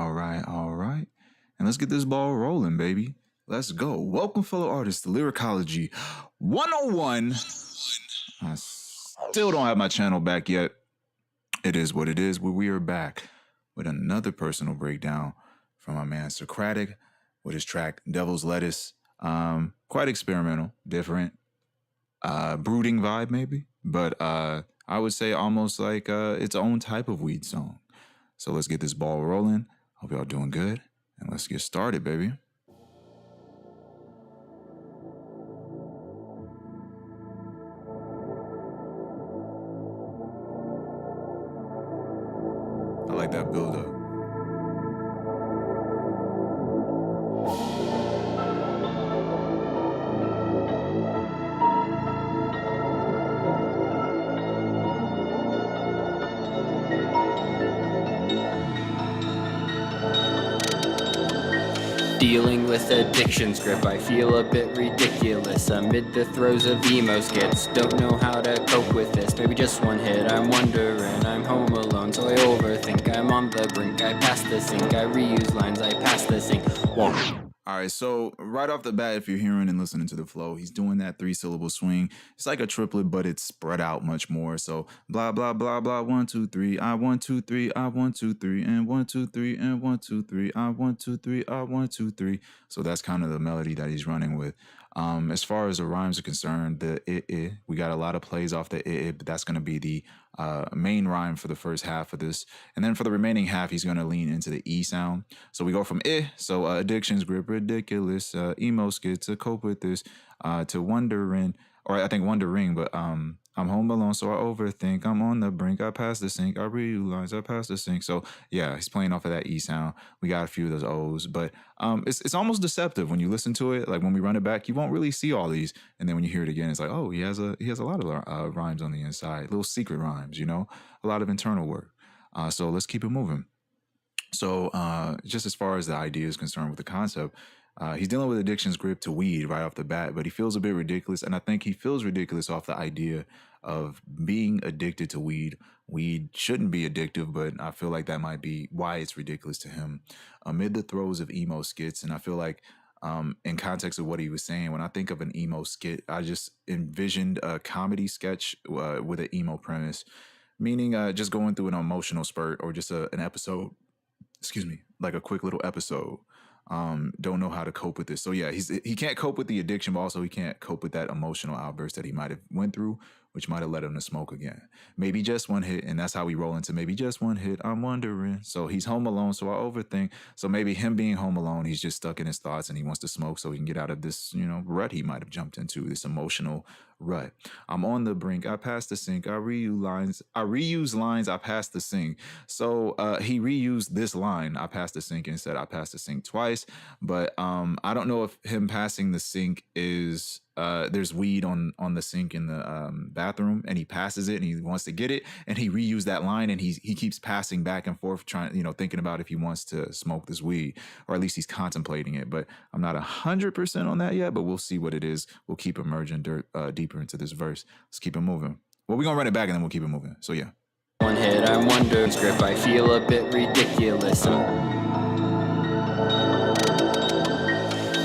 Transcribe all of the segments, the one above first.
All right, all right. And let's get this ball rolling, baby. Let's go. Welcome, fellow artists, to Lyricology 101. I still don't have my channel back yet. It is what it is, but we are back with another personal breakdown from my man Socratic with his track Devil's Lettuce. Quite experimental, different, brooding vibe maybe, but I would say almost like its own type of weed song. So let's get this ball rolling. Hope y'all doing good, and let's get started, baby. I like that build up. Dealing with addiction's grip, I feel a bit ridiculous amid the throes of emo skits. Don't know how to cope with this, maybe just one hit, I'm wondering. I'm home alone, so I overthink. I'm on the brink, I pass the sink. I reuse lines, I pass the sink. All right, so right off the bat, if you're hearing and listening to the flow, he's doing that 3-syllable swing. It's like a triplet, but it's spread out much more. So blah blah blah blah 1 2 3 I 1 2 3 I 1 2 3 and 1 2 3 and 1 2 3 I 1 2 3 I 1 2 3. So that's kind of the melody that he's running with. As far as the rhymes are concerned, the we got a lot of plays off the but that's going to be the main rhyme for the first half of this, and then for the remaining half, he's going to lean into the E sound. So we go from so addiction's grip, ridiculous, emo skit to cope with this, to wondering, or I think wondering, but I'm home alone, so I overthink. I'm on the brink. I pass the sink. I realize I pass the sink. So yeah, he's playing off of that E sound. We got a few of those O's, but it's almost deceptive when you listen to it. Like when we run it back, you won't really see all these, and then when you hear it again, it's like, oh, he has a lot of rhymes on the inside, little secret rhymes, a lot of internal work. So let's keep it moving. So just as far as the idea is concerned with the concept, he's dealing with addiction's grip to weed right off the bat, but he feels a bit ridiculous. And I think he feels ridiculous off the idea of being addicted to weed. Weed shouldn't be addictive, but I feel like that might be why it's ridiculous to him amid the throes of emo skits. And I feel like in context of what he was saying, when I think of an emo skit, I just envisioned a comedy sketch with an emo premise, meaning just going through an emotional spurt or just an episode, like a quick little episode. Don't know how to cope with this. So yeah, he can't cope with the addiction, but also he can't cope with that emotional outburst that he might have went through, which might have led him to smoke again. Maybe just one hit, and that's how we roll into maybe just one hit. I'm wondering. So he's home alone, so I overthink. So maybe him being home alone, he's just stuck in his thoughts and he wants to smoke so he can get out of this, rut he might have jumped into, this emotional rut. I'm on the brink. I pass the sink. I reuse lines. I pass the sink. So he reused this line. I passed the sink and said I passed the sink twice. But I don't know if him passing the sink is there's weed on the sink in the bathroom, and he passes it and he wants to get it, and he reused that line, and he keeps passing back and forth, trying, thinking about if he wants to smoke this weed, or at least he's contemplating it. But I'm not 100% on that yet, but we'll see what it is. We'll keep emerging deeper into this verse. Let's keep it moving. Well, we're gonna run it back and then we'll keep it moving. So yeah. One hit, I'm wondering, script, I feel a bit ridiculous.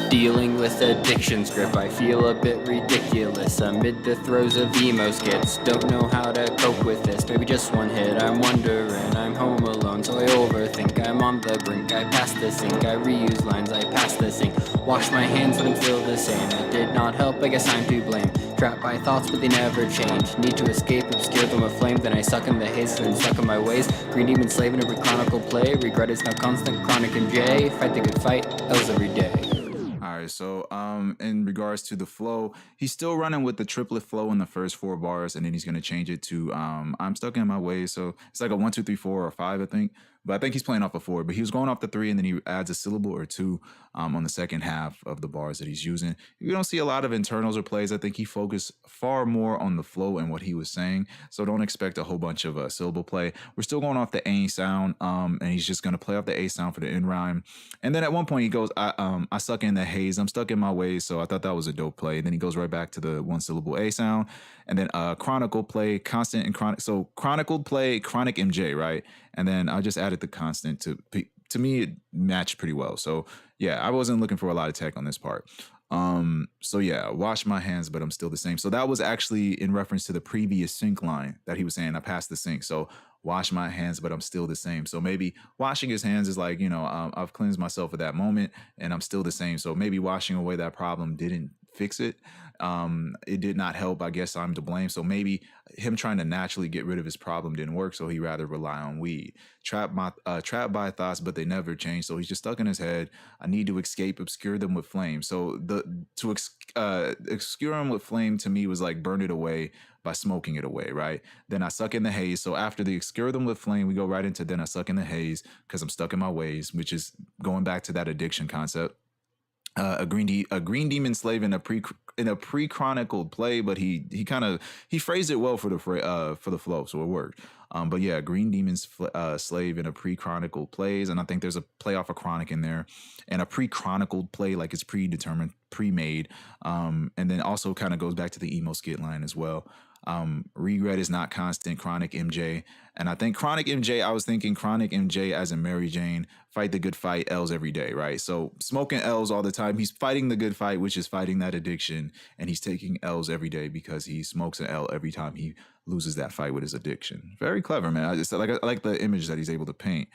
Dealing with addiction's grip, I feel a bit ridiculous amid the throes of emo skits. Don't know how to cope with this, maybe just one hit, I'm wondering. I'm home alone, so I overthink. I'm on the brink, I pass the sink. I reuse lines, I pass the sink. Wash my hands, let them feel the same. It did not help, I guess I'm to blame. Trapped by thoughts, but they never change. Need to escape, obscure them with flame. Then I suck in the haze, then stuck in my ways. Green demon slave in every chronicle play. Regret is now constant, chronic and J. Fight the good fight, L's every day. All right, so in regards to the flow, he's still running with the triplet flow in the first 4 bars, and then he's gonna change it to I'm stuck in my ways. So it's like a 1 2 3 4 or 5, I think. But I think he's playing off a 4. But he was going off the 3, and then he adds a syllable or 2 on the second half of the bars that he's using. You don't see a lot of internals or plays. I think he focused far more on the flow and what he was saying. So don't expect a whole bunch of syllable play. We're still going off the A sound, and he's just gonna play off the A sound for the end rhyme. And then at one point he goes, I suck in the haze. I'm stuck in my ways. So I thought that was a dope play. And then he goes right back to the 1 syllable A sound, and then chronicle play, constant and chronic. So chronicled play, chronic MJ, right? And then I just added the constant to to me it matched pretty well. So yeah, I wasn't looking for a lot of tech on this part. So yeah, wash my hands, but I'm still the same. So that was actually in reference to the previous sync line that he was saying. I passed the sync. So wash my hands, but I'm still the same. So maybe washing his hands is like, I've cleansed myself at that moment and I'm still the same. So maybe washing away that problem didn't fix it. It did not help. I guess I'm to blame. So maybe him trying to naturally get rid of his problem didn't work. So he rather rely on weed. Trapped by thoughts, but they never change. So he's just stuck in his head. I need to escape, obscure them with flame. So obscure them with flame to me was like burn it away by smoking it away, right? Then I suck in the haze. So after the obscure them with flame, we go right into then I suck in the haze because I'm stuck in my ways, which is going back to that addiction concept. A green demon slave in a pre-chronicled play, but he phrased it well for the flow, so it worked. But yeah, green demon's slave in a pre-chronicled plays, and I think there's a play off a chronic in there, and a pre-chronicled play like it's predetermined, pre-made, and then also kind of goes back to the emo skit line as well. Regret is not constant, chronic MJ. And I think chronic MJ, I was thinking chronic MJ as in Mary Jane, fight the good fight, L's every day, right? So smoking L's all the time. He's fighting the good fight, which is fighting that addiction. And he's taking L's every day because he smokes an L every time he loses that fight with his addiction. Very clever, man. I like the image that he's able to paint.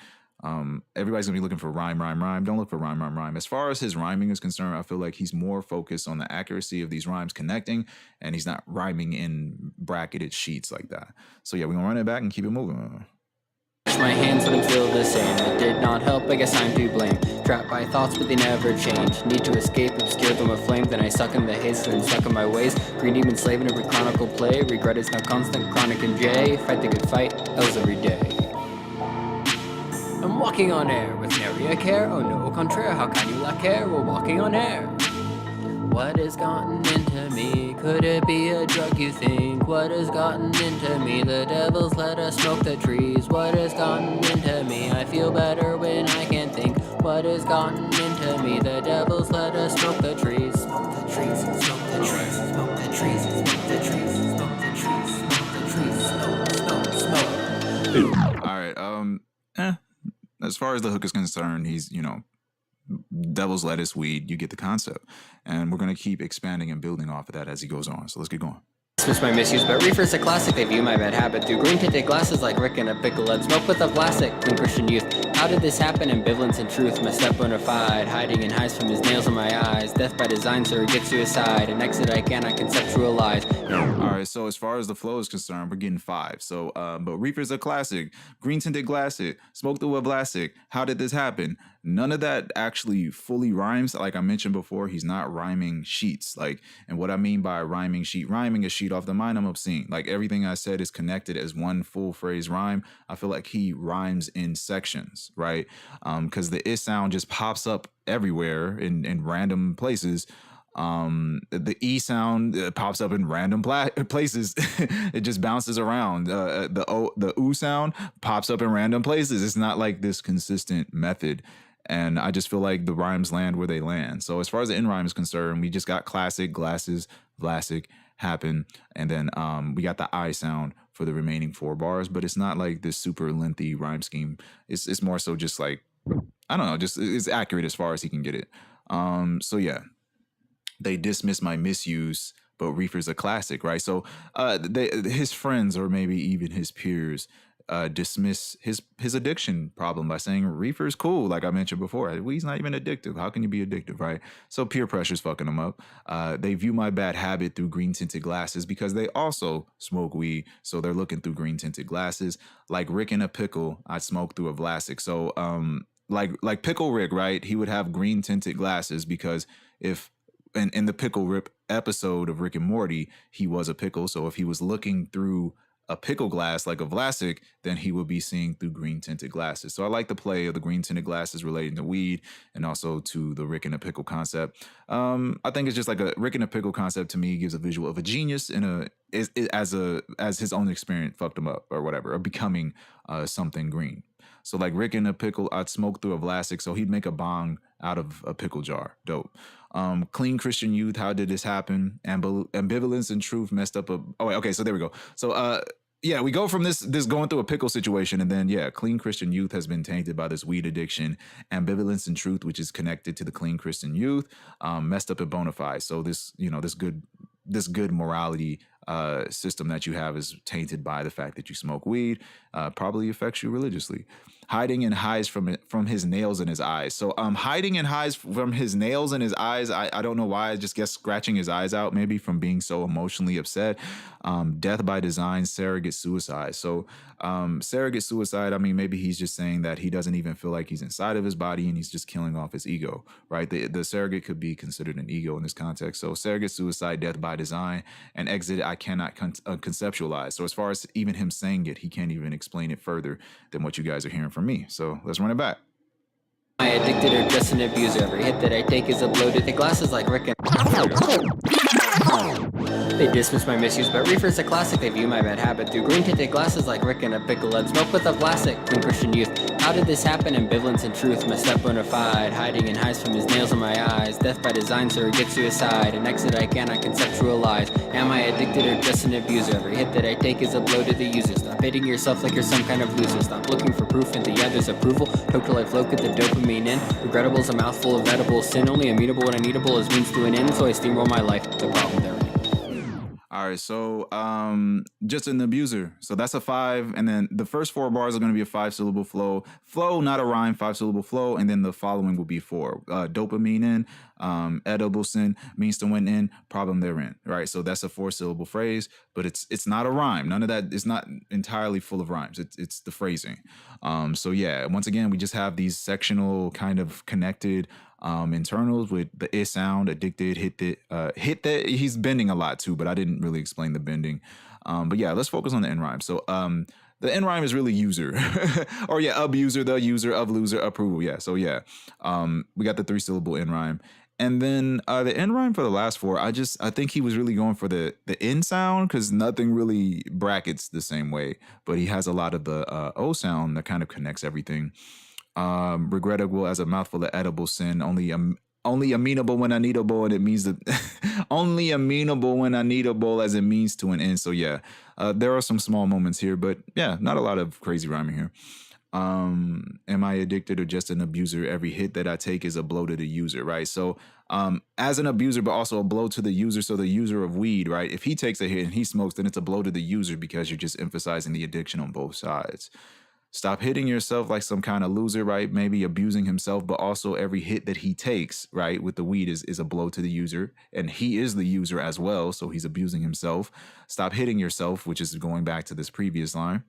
Everybody's gonna be looking for rhyme. Don't look for rhyme. As far as his rhyming is concerned, I feel like he's more focused on the accuracy of these rhymes connecting, and he's not rhyming in bracketed sheets like that. So yeah, we're gonna run it back and keep it moving. Wash my hands but I'm still the same. It did not help, I guess I'm to blame. Trapped by thoughts but they never change. Need to escape, obscure them with flame. Then I suck in the haze and stuck in my ways. Green demon slave in every chronicle play. Regret is now constant, chronic MJ. Fight the good fight, L's every day. I'm walking on air with nary a care. Oh no, contraire, how can you lack care? We're walking on air. What has gotten into me? Could it be a drug, you think? What has gotten into me? The devil's let us smoke the trees. What has gotten into me? I feel better when I can think. What has gotten into me? The devil's let us smoke the trees. Smoke the trees, smoke the trees, smoke the trees, smoke the trees, smoke the trees, smoke the trees, smoke. All right. As far as the hook is concerned, he's, devil's lettuce, weed, you get the concept. And we're going to keep expanding and building off of that as he goes on. So let's get going. Dismiss my misuse, but reefer's a classic. They view my bad habit through green tinted glasses like Rick and a pickle and smoke with a plastic. Clean Christian youth. How did this happen? Ambivalence and truth. My step bona fide. Hiding in highs from his nails on my eyes. Death by design, sir, get suicide. An exit I cannot conceptualize. All right, so as far as the flow is concerned, we're getting 5. So, but reefer's a classic. Green tinted glasses. Smoke through a plastic. How did this happen? None of that actually fully rhymes. Like I mentioned before, he's not rhyming sheets. And what I mean by rhyming a sheet off the mind, I'm obscene. Like everything I said is connected as one full phrase rhyme. I feel like he rhymes in sections, right? Because the is sound just pops up everywhere in random places. The E sound pops up in random places. It just bounces around. The U sound pops up in random places. It's not like this consistent method. And I just feel like the rhymes land where they land. So as far as the end rhyme is concerned, we just got classic, glasses, vlasic, happen. And then we got the I sound for the remaining 4 bars, but it's not like this super lengthy rhyme scheme. It's more so just like, I don't know, just it's accurate as far as he can get it. So yeah, they dismiss my misuse, but reefer's a classic, right? So his friends or maybe even his peers dismiss his addiction problem by saying reefer's cool, like I mentioned before. He's not even addictive. How can you be addictive, right? So peer pressure's fucking him up. They view my bad habit through green tinted glasses because they also smoke weed, so they're looking through green tinted glasses. Like Rick in a pickle, I smoke through a Vlasic. So like Pickle Rick, right? He would have green tinted glasses because if in the Pickle Rip episode of Rick and Morty, he was a pickle. So if he was looking through a pickle glass like a Vlasic, then he would be seeing through green tinted glasses. So I like the play of the green tinted glasses relating to weed and also to the Rick and a pickle concept. I think it's just like a Rick and a pickle concept to me gives a visual of a genius as his own experience fucked him up or whatever, or becoming something green. So like Rick in a pickle, I'd smoke through a Vlasic, so he'd make a bong out of a pickle jar. Dope. Clean Christian youth, how did this happen? Ambivalence and truth messed up so there we go. So yeah, we go from this going through a pickle situation, and then yeah, clean Christian youth has been tainted by this weed addiction, ambivalence and truth, which is connected to the clean Christian youth, messed up and bona fide. So this, this good morality system that you have is tainted by the fact that you smoke weed. Probably affects you religiously. Hiding and hides from his nails and his eyes. So hiding and hides from his nails and his eyes. I don't know why. I just guess scratching his eyes out, maybe from being so emotionally upset. Death by design, surrogate suicide. So surrogate suicide, I mean, maybe he's just saying that he doesn't even feel like he's inside of his body and he's just killing off his ego, right? The surrogate could be considered an ego in this context. So surrogate suicide, death by design, and exit I cannot conceptualize. So as far as even him saying it, he can't even explain it further than what you guys are hearing from me. So let's run it back. Am I addicted or just an abuser? Every hit that I take is a blow to the glasses like Rick and they dismiss my misuse, but reefer's a classic. They view my bad habit through green tinted glasses like Rick and a pickle and smoke with a plastic. Clean Christian youth. How did this happen? Ambivalence and truth. My step bona fide. Hiding and hides from his nails in my eyes. Death by design, surrogate suicide. An exit I cannot conceptualize. Am I addicted or just an abuser? Every hit that I take is a blow to the user. Stop hitting yourself like you're some kind of loser. Stop looking for proof in the other's approval. Toke till I float, get the dopamine in. Regrettable's a mouthful of edible sin. Only immutable when unneedable is means to an end. So I steamroll my life. The problem there. All right, so just an abuser. So that's a 5, and then the first 4 bars are going to be a 5-syllable flow. Flow, not a rhyme, 5-syllable flow, and then the following will be 4. Dopamine in, edible sin, means to win in, problem therein. Right, so that's a 4-syllable phrase, but it's not a rhyme. None of that is not entirely full of rhymes. It's the phrasing. So yeah, once again, we just have these sectional kind of connected internals with the I sound, addicted, hit that. He's bending a lot too, but I didn't really explain the bending. But yeah, let's focus on the end rhyme. So the end rhyme is really user, or yeah, abuser, the user, of loser, approval. Yeah, so yeah, we got the 3-syllable end rhyme. And then the end rhyme for the last 4, I think he was really going for the N sound, because nothing really brackets the same way, but he has a lot of the O sound that kind of connects everything. Regrettable as a mouthful of edible sin, only amenable when unneedable, and it means that only amenable when unneedable as it means to an end. So yeah, there are some small moments here, but yeah, not a lot of crazy rhyming here. Am I addicted or just an abuser? Every hit that I take is a blow to the user, right? So as an abuser, but also a blow to the user. So the user of weed, right? If he takes a hit and he smokes, then it's a blow to the user, because you're just emphasizing the addiction on both sides. Stop hitting yourself like some kind of loser, right? Maybe abusing himself, but also every hit that he takes, right, with the weed is a blow to the user. And he is the user as well, so he's abusing himself. Stop hitting yourself, which is going back to this previous line.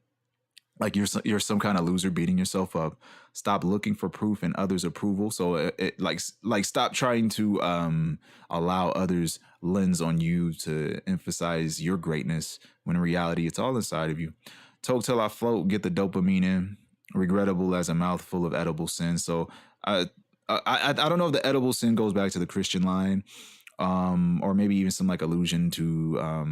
Like you're some kind of loser beating yourself up. Stop looking for proof in others' approval. So like stop trying to allow others' lens on you to emphasize your greatness, when in reality it's all inside of you. Toke till I float, get the dopamine in. Regrettable as a mouthful of edible sin. So I don't know if the edible sin goes back to the Christian line, or maybe even some like allusion to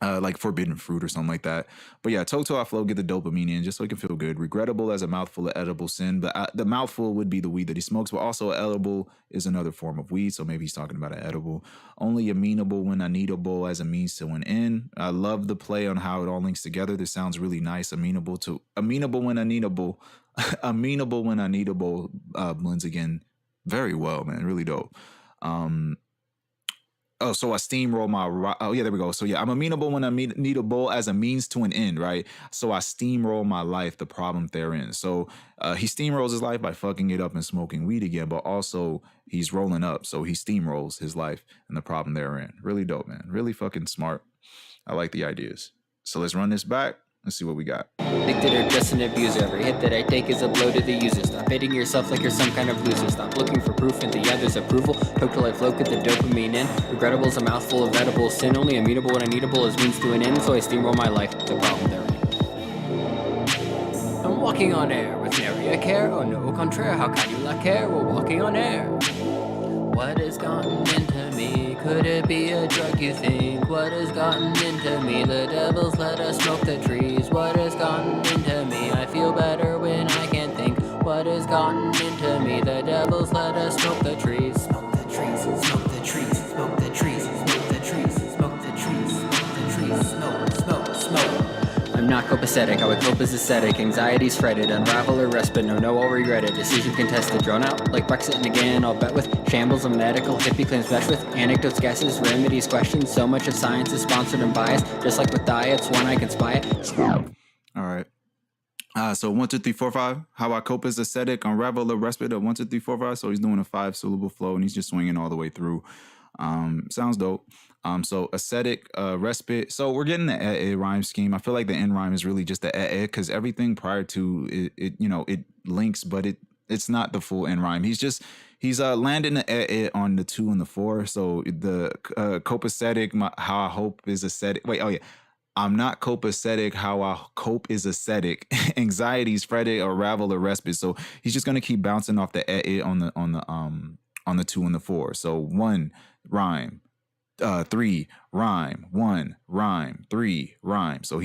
like forbidden fruit or something like that. But yeah, toke till I float, get the dopamine in, just so it can feel good. Regrettable as a mouthful of edible sin. But the mouthful would be the weed that he smokes, but also edible is another form of weed. So maybe he's talking about an edible. Only amenable when unneedable as a means to an end. I love the play on how it all links together. This sounds really nice. Amenable when unneedable. Amenable when unneedable blends again very well, man. Really dope. Oh, so I steamroll my. Oh, yeah, there we go. So yeah, I'm amenable when I'm needable as a means to an end, right? So I steamroll my life, the problem therein. So he steamrolls his life by fucking it up and smoking weed again, but also he's rolling up. So he steamrolls his life and the problem therein. Really dope, man. Really fucking smart. I like the ideas. So let's run this back. Let's see what we got. Addicted or just an abuser. Every hit that I take is a blow to the user. Stop hitting yourself like you're some kind of loser. Stop looking for proof in the other's approval. Toke till I float, get the dopamine in. Regrettable's a mouthful of edible sin. Only immutable when unneedable is means to an end. So I steamroll my life. The problem there. I'm walking on air with nary a care. Oh no, contraire. How can you not care? We're walking on air. What has gotten into me? Could it be a drug, you think? What has gotten into me? The devil's let us smoke the trees. What has gotten into me? I feel better when I can't think. What has gotten into me? The devil's let us smoke the trees. Smoke the trees, smoke the trees, smoke the trees, smoke the trees, smoke the trees, smoke the trees, smoke, smoke. I'm not copacetic, I would cope as ascetic. Anxiety's fretted, unravel or respite, no, I'll regret it. Decision contested, drawn out like Brexit, and again I'll bet with shambles of medical hippie claims mesh with anecdotes, guesses, remedies, questions. So much of science is sponsored and biased, just like with diets, one I can spy it. All right. So 1, 2, 3, 4, 5. How I cope as ascetic, unravel or respite. 1, 2, 3, 4, 5. So he's doing a 5-syllable flow and he's just swinging all the way through. Sounds dope. So ascetic, respite. So we're getting the rhyme scheme. I feel like the end rhyme is really just the because everything prior to it, it links, but it's not the full end rhyme. He's landing the on the 2 and the 4. So the copacetic, how I hope is ascetic. Wait, oh yeah. I'm not copacetic, how I cope is ascetic. Anxiety's fretted, unravel or respite. So he's just gonna keep bouncing off the on the 2 and the 4. So 1 rhyme, 3 rhyme, 1 rhyme, 3 rhyme. So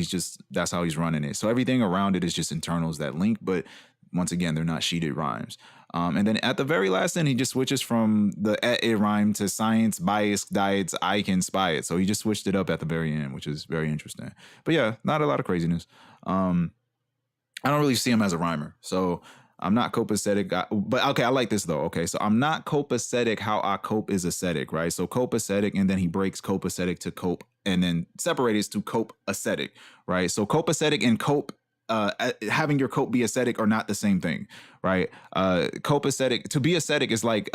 that's how he's running it. So everything around it is just internals that link, but once again, they're not sheeted rhymes. And then at the very last end, he just switches from the rhyme to science, bias, diets, I can spy it. So he just switched it up at the very end, which is very interesting. But yeah, not a lot of craziness. I don't really see him as a rhymer. So I'm not copacetic. But okay, I like this though. Okay, so I'm not copacetic, how I cope is ascetic, right? So copacetic, and then he breaks copacetic to cope, and then separates to cope ascetic, right? So copacetic and cope, having your cope be ascetic are not the same thing, right? Copacetic, to be ascetic is like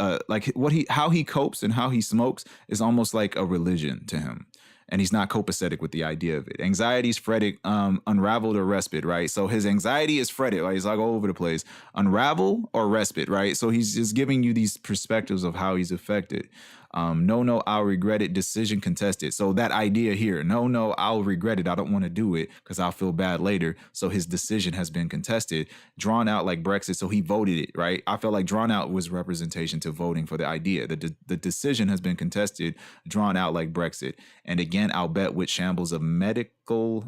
how he copes and how he smokes is almost like a religion to him. And he's not copacetic with the idea of it. Anxiety's fretted, unraveled or respite, right? So his anxiety is fretted, right? He's like all over the place. Unravel or respite, right? So he's just giving you these perspectives of how he's affected. No, I'll regret it. Decision contested. So that idea here, no, I'll regret it. I don't want to do it because I'll feel bad later. So his decision has been contested, drawn out like Brexit. So he voted it, right? I felt like drawn out was representation to voting for the idea. The decision has been contested, drawn out like Brexit. And again, I'll bet with shambles of medical.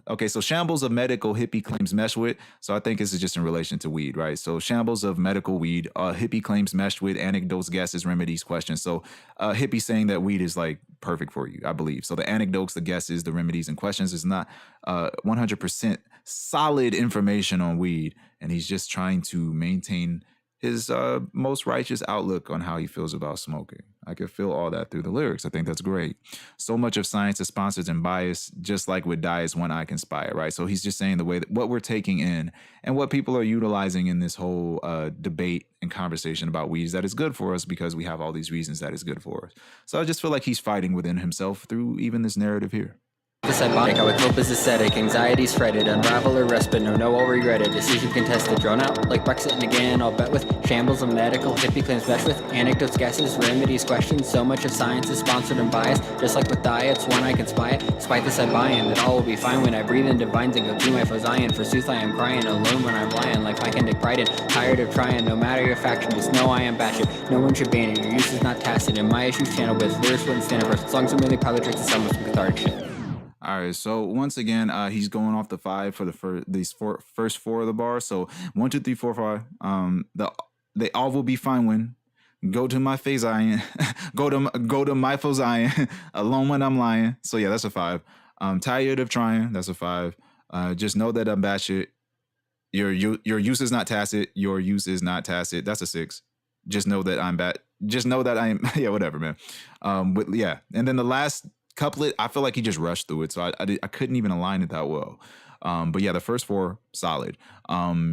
Okay, so shambles of medical hippie claims mesh with. So I think this is just in relation to weed, right? So shambles of medical weed, hippie claims meshed with anecdotes, guesses, remedies, questions. So hippie saying that weed is like perfect for you, I believe. So the anecdotes, the guesses, the remedies, and questions is not 100% solid information on weed. And he's just trying to maintain his most righteous outlook on how he feels about smoking. I could feel all that through the lyrics. I think that's great. So much of science is sponsored and biased, just like with diets, one I can spy it, right? So he's just saying the way that what we're taking in and what people are utilizing in this whole debate and conversation about weeds that is good for us because we have all these reasons that is good for us. So I just feel like he's fighting within himself through even this narrative here. I would cope as ascetic, anxiety's fretted, unravel or respite, no, I'll regret it. Decision contested, drawn out like Brexit, and again I'll bet with shambles of medical hippie claims mesh with anecdotes, guesses, remedies, questions. So much of science is sponsored and biased, just like with diets, one I can spy it. Despite this I buy in, that all will be fine when I breathe into vines and go to my foes iron. Forsooth I am crying, alone when I'm lying, like I can take pride in, tired of trying, no matter your faction, just know I am batshit. No one should ban it, your use is not tacit. In my issues channel with lyrics wouldn't stand up verse. Songs are merely politics and some with some cathartic shit. All right, so once again, he's going off the 5 for the first 4 of the bar. So 1, 2, 3, 4, 5. They all will be fine when go to my face iron, go to my foes iron, alone when I'm lying. So yeah, that's a 5. Tired of trying. That's a 5. Just know that I'm batshit. Your use is not tacit. Your use is not tacit. That's a 6. Just know that I'm bad. Just know that I'm yeah, whatever, man. But yeah, and then the last couplet, I feel like he just rushed through it, so I couldn't even align it that well. But yeah, the first 4 solid.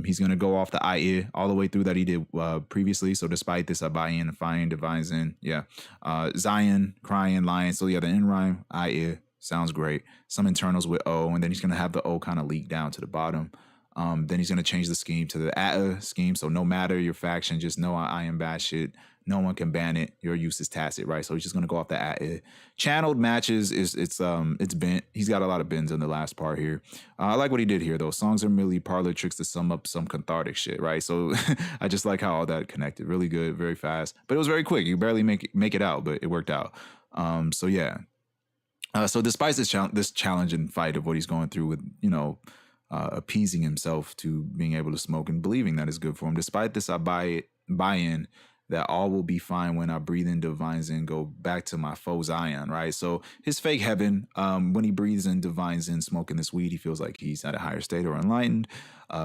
He's gonna go off the I all the way through that he did previously. So despite this, I buy in, find, divines in. Yeah, Zion, crying, lying. So yeah, the end rhyme I sounds great. Some internals with O, and then he's gonna have the O kind of leak down to the bottom. Then he's gonna change the scheme to the scheme. So no matter your faction, just know I am bad shit. No one can ban it. Your use is tacit, right? So he's just gonna go off the channeled matches it's bent. He's got a lot of bends in the last part here. I like what he did here though. Songs are merely parlor tricks to sum up some cathartic shit, right? So I just like how all that connected. Really good, very fast, but it was very quick. You barely make it out, but it worked out. So yeah. So despite this challenge and fight of what he's going through with, appeasing himself to being able to smoke and believing that is good for him. Despite this, I buy in. that all will be fine when I breathe in divine zen, go back to my foe Zion, right? So his fake heaven, when he breathes in divine zen, smoking this weed, he feels like he's at a higher state or enlightened.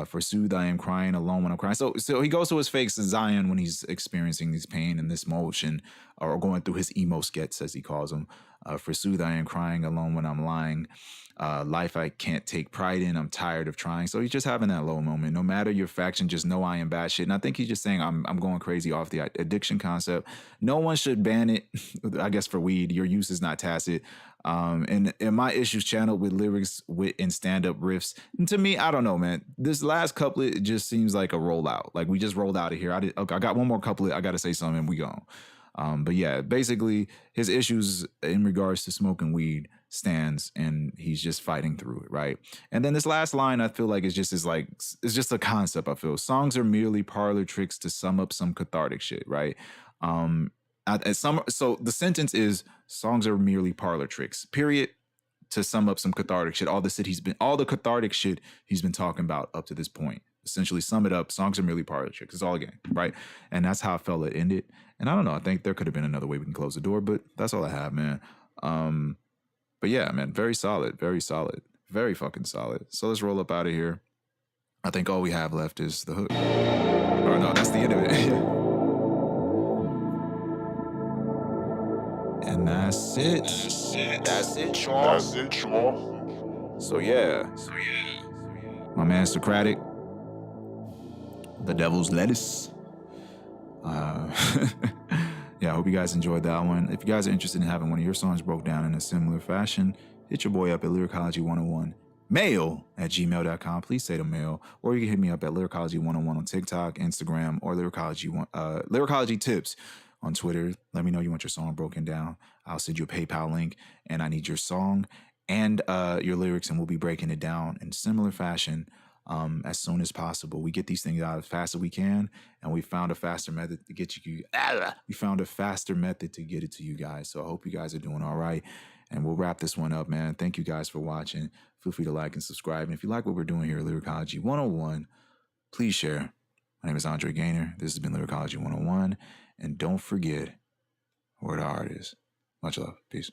For soothe, I am crying alone when I'm crying. So he goes to his fake Zion when he's experiencing this pain and this motion, or going through his emo skits, as he calls them. For soothe, I am crying alone when I'm lying. Life I can't take pride in. I'm tired of trying. So he's just having that low moment. No matter your faction, just know I am bad shit. And I think he's just saying I'm going crazy off the addiction concept. No one should ban it. I guess for weed, your use is not tacit. And in my issues channel with lyrics, wit, and stand-up riffs, and to me, I don't know, man. This last couplet, it just seems like a rollout. Like we just rolled out of here. I got one more couplet. I got to say something, and we gone. But yeah, basically his issues in regards to smoking weed stands, and he's just fighting through it, right? And then this last line, I feel like it's just a concept. I feel songs are merely parlor tricks to sum up some cathartic shit, right? So the sentence is songs are merely parlor tricks, period. To sum up some cathartic shit, all the cathartic shit he's been talking about up to this point. Essentially, sum it up. Songs are merely parlor tricks. It's all a game, right? And that's how I felt it ended. And I don't know. I think there could have been another way we can close the door, but that's all I have, man. But yeah, man, very solid, very fucking solid. So let's roll up out of here. I think all we have left is the hook. Or no, that's the end of it. And that's it. That's it, Sean. So yeah. My man Socratic. The Devil's Lettuce. Yeah, I hope you guys enjoyed that one. If you guys are interested in having one of your songs broke down in a similar fashion, hit your boy up at Lyricology101 mail@gmail.com. Please say the mail. Or you can hit me up at Lyricology101 on TikTok, Instagram, or Lyricology Tips on Twitter. Let me know you want your song broken down. I'll send you a PayPal link, and I need your song and your lyrics, and we'll be breaking it down in similar fashion as soon as possible. We get these things out as fast as we can, and we found a faster method to get you. We found a faster method to get it to you guys. So I hope you guys are doing all right, and we'll wrap this one up, man. Thank you guys for watching. Feel free to like and subscribe, and if you like what we're doing here at Lyricology 101, please share. My name is Andre Gaynor. This has been Lyricology 101, and don't forget where the art is. Much love. Peace.